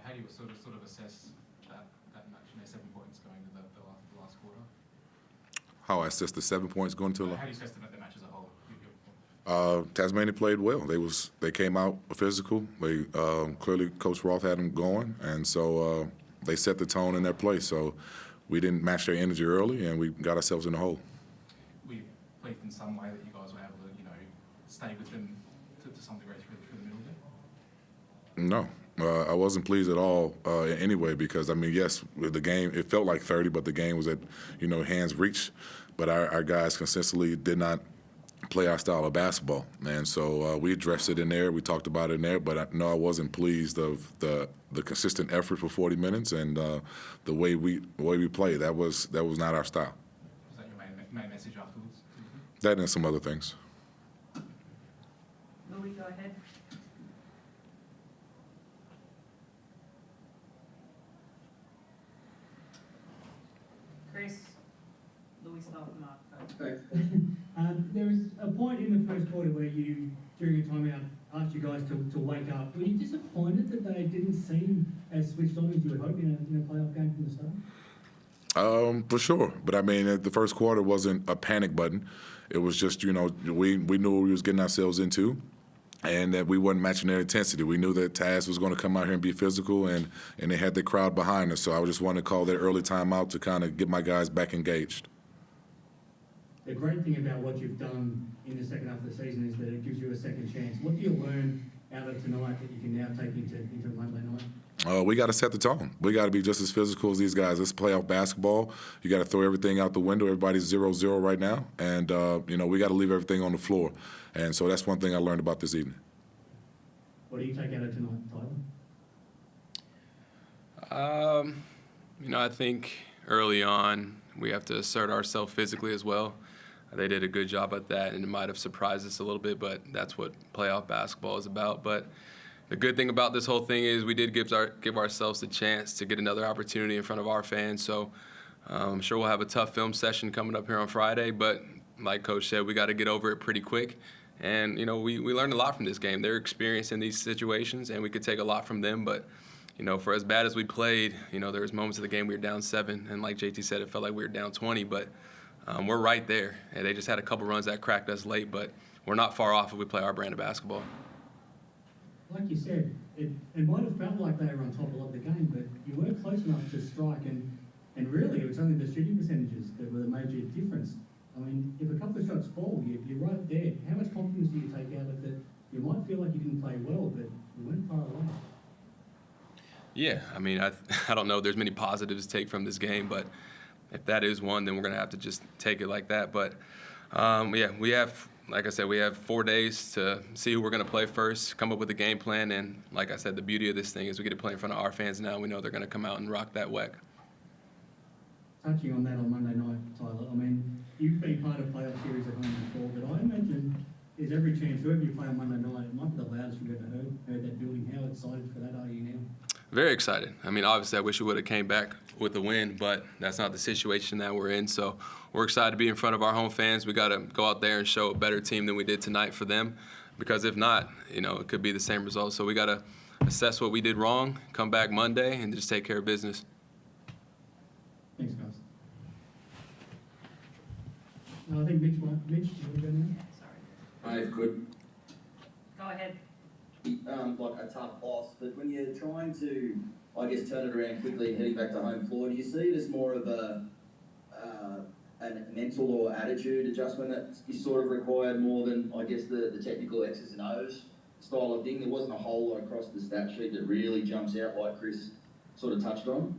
how do you sort of assess that match? 7 points going to the last quarter. How I assess the 7 points going to how do you assess the match as a whole? Tasmania played well. They came out physical. They clearly Coach Roth had them going, and so they set the tone in their play. So we didn't match their energy early, and we got ourselves in the hole. Were you pleased in some way that you guys were able to, stay with them to some degree through the middle there? No, I wasn't pleased at all in any way because, I mean, yes, the game, it felt like 30, but the game was at, hands reach. But our guys consistently did not play our style of basketball. And so we addressed it in there. We talked about it in there. But I wasn't pleased of the consistent effort for 40 minutes and the way we played. That was not our style. Was that your main message afterwards? That and some other things. Louis, go ahead. Chris, Louis, start with Mark. Thanks. There was a point in the first quarter where you, during a timeout, asked you guys to wake up. Were you disappointed that they didn't seem as switched on as you would hope in a playoff game from the start? For sure. But, I mean, the first quarter wasn't a panic button. It was just, we knew what we was getting ourselves into and that we wasn't matching their intensity. We knew that Taz was going to come out here and be physical, and they had the crowd behind us. So I just wanted to call that early timeout to kind of get my guys back engaged. The great thing about what you've done in the second half of the season is that it gives you a second chance. What do you learn out of tonight that you can now take into Monday night? We got to set the tone. We got to be just as physical as these guys. It's playoff basketball. You got to throw everything out the window. Everybody's 0-0 right now, and we got to leave everything on the floor. And so that's one thing I learned about this evening. What do you take out of tonight, Tyler? I think early on we have to assert ourselves physically as well. They did a good job at that, and it might have surprised us a little bit, but that's what playoff basketball is about. But the good thing about this whole thing is we did give ourselves a chance to get another opportunity in front of our fans. So I'm sure we'll have a tough film session coming up here on Friday, but like Coach said, we got to get over it pretty quick. And, we learned a lot from this game. They're experienced in these situations, and we could take a lot from them. But, for as bad as we played, there was moments of the game we were down 7, and like JT said, it felt like we were down 20. But we're right there. And they just had a couple runs that cracked us late, but we're not far off if we play our brand of basketball. Like you said, it might have felt like they were on top a lot of the game, but you weren't close enough to strike, and really it was only the shooting percentages that were the major difference. I mean, if a couple of shots fall, you're right there. How much confidence do you take out of that? You might feel like you didn't play well, but you weren't far away. Yeah, I mean, I don't know if there's many positives to take from this game, but if that is one, then we're going to have to just take it like that. But, we have, like I said, we have 4 days to see who we're going to play first, come up with a game plan, and like I said, the beauty of this thing is we get to play in front of our fans now. We know they're going to come out and rock that WEC. Touching on that on Monday night, Tyler, I mean, you've been part of playoff series at home before, but I imagine there's every chance whoever you play on Monday night, it might be the loudest you've ever heard that building. How excited for that are you now? Very excited. I mean, obviously, I wish we would have came back with a win, but that's not the situation that we're in. So we're excited to be in front of our home fans. We got to go out there and show a better team than we did tonight for them, because if not, it could be the same result. So we got to assess what we did wrong, come back Monday, and just take care of business. Thanks, guys. I think Mitch, you want to go now? Yeah, sorry. If good. Go ahead. Like a tough loss, but when you're trying to, I guess, turn it around quickly and heading back to home floor, do you see it as more of a mental or attitude adjustment that is sort of required more than, I guess, the technical X's and O's style of thing? There wasn't a whole lot across the stat sheet that really jumps out like Chris sort of touched on.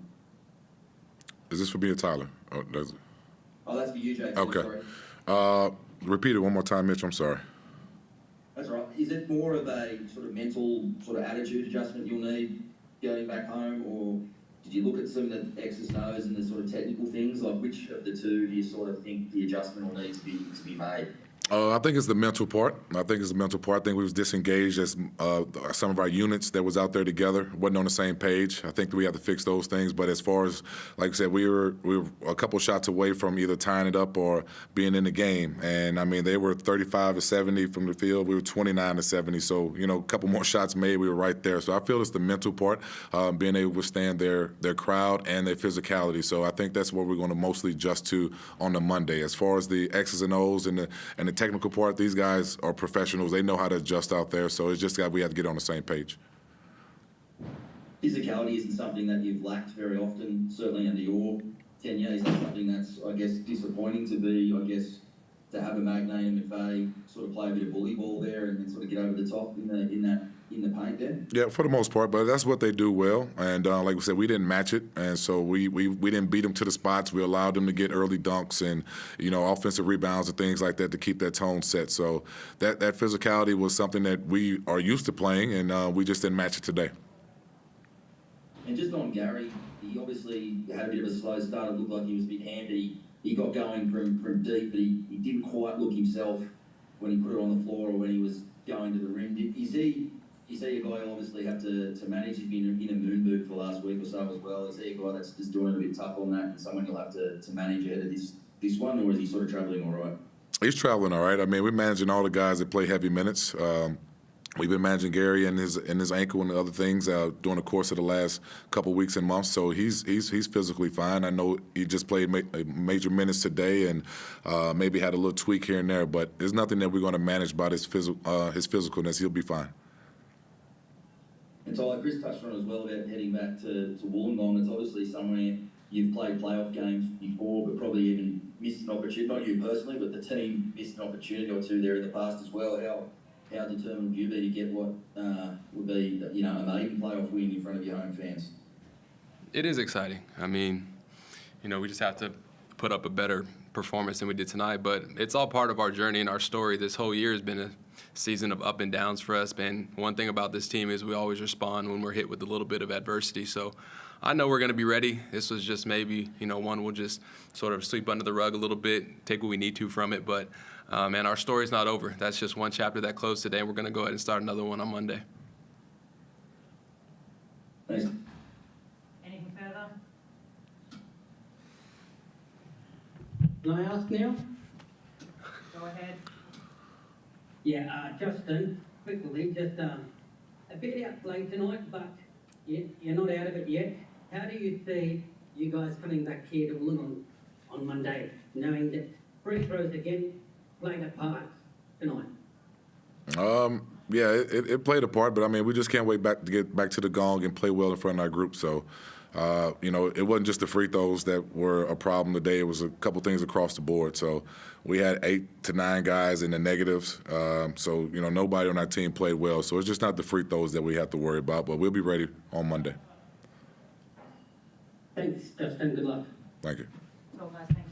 Is this for me or Tyler? Oh, does it? Oh, that's for you, JT. Okay. Sorry. Repeat it one more time, Mitch. I'm sorry. That's right. Is it more of a sort of mental sort of attitude adjustment you'll need going back home, or did you look at some of the X's and O's and the sort of technical things? Like, which of the two do you sort of think the adjustment will need to be made? I think it's the mental part. I think we was disengaged as some of our units that was out there together wasn't on the same page. I think that we have to fix those things. But as far as, like I said, we were a couple shots away from either tying it up or being in the game. And I mean, they were 35 to 70 from the field. We were 29 to 70. So a couple more shots made, we were right there. So I feel it's the mental part, being able to withstand their crowd and their physicality. So I think that's what we're going to mostly adjust to on the Monday. As far as the X's and O's and the technical part, these guys are professionals. They know how to adjust out there, so it's just that we have to get on the same page. Physicality isn't something that you've lacked very often, certainly under your tenure. Is that something that's, I guess, disappointing to have a Magnay and McVeigh sort of play a bit of bully ball there and sort of get over the top in the paint there? Yeah, for the most part, but that's what they do well. And like we said, we didn't match it, and so we didn't beat them to the spots. We allowed them to get early dunks and offensive rebounds and things like that to keep that tone set. So that physicality was something that we are used to playing, and we just didn't match it today. And just on Gary, he obviously had a bit of a slow start. It looked like he was a bit handy. He got going from deep, but he didn't quite look himself when he put it on the floor or when he was going to the rim. Is he a guy you obviously have to manage? He's been in a moon boot for the last week or so as well. Is he a guy that's just doing a bit tough on that and someone you'll have to manage ahead of this one, or is he sort of travelling all right? He's traveling all right. I mean, we're managing all the guys that play heavy minutes. We've been managing Gary and his ankle and the other things during the course of the last couple weeks and months. So he's physically fine. I know he just played major minutes today and maybe had a little tweak here and there, but there's nothing that we're going to manage about his physicalness. He'll be fine. And Tyler, Chris touched on as well about heading back to Wollongong. It's obviously somewhere you've played playoff games before, but probably even missed an opportunity. Not you personally, but the team missed an opportunity or two there in the past as well. How determined would you be to get what would be a maiden playoff win in front of your home fans? It is exciting. I mean, we just have to put up a better performance than we did tonight, but it's all part of our journey and our story. This whole year has been a season of up and downs for us, and one thing about this team is we always respond when we're hit with a little bit of adversity. So I know we're going to be ready. This was just maybe, one we'll just sort of sweep under the rug a little bit, take what we need to from it, but and our story's not over. That's just one chapter that closed today, and we're going to go ahead and start another one on Monday. Thanks. Anything further? Can I ask now? Go ahead. Yeah, Justin, quickly, just a bit outplayed tonight, but you're not out of it yet. How do you see you guys coming back here to Wollongong on Monday, knowing that free throws again played a part tonight? Yeah, it played a part, but I mean, we just can't wait to get back to the gong and play well in front of our group. So, it wasn't just the free throws that were a problem today. It was a couple things across the board. So we had 8 to 9 guys in the negatives. So, nobody on our team played well. So it's just not the free throws that we have to worry about, but we'll be ready on Monday. Thanks, Justin. Good luck. Thank you. Well, guys, thank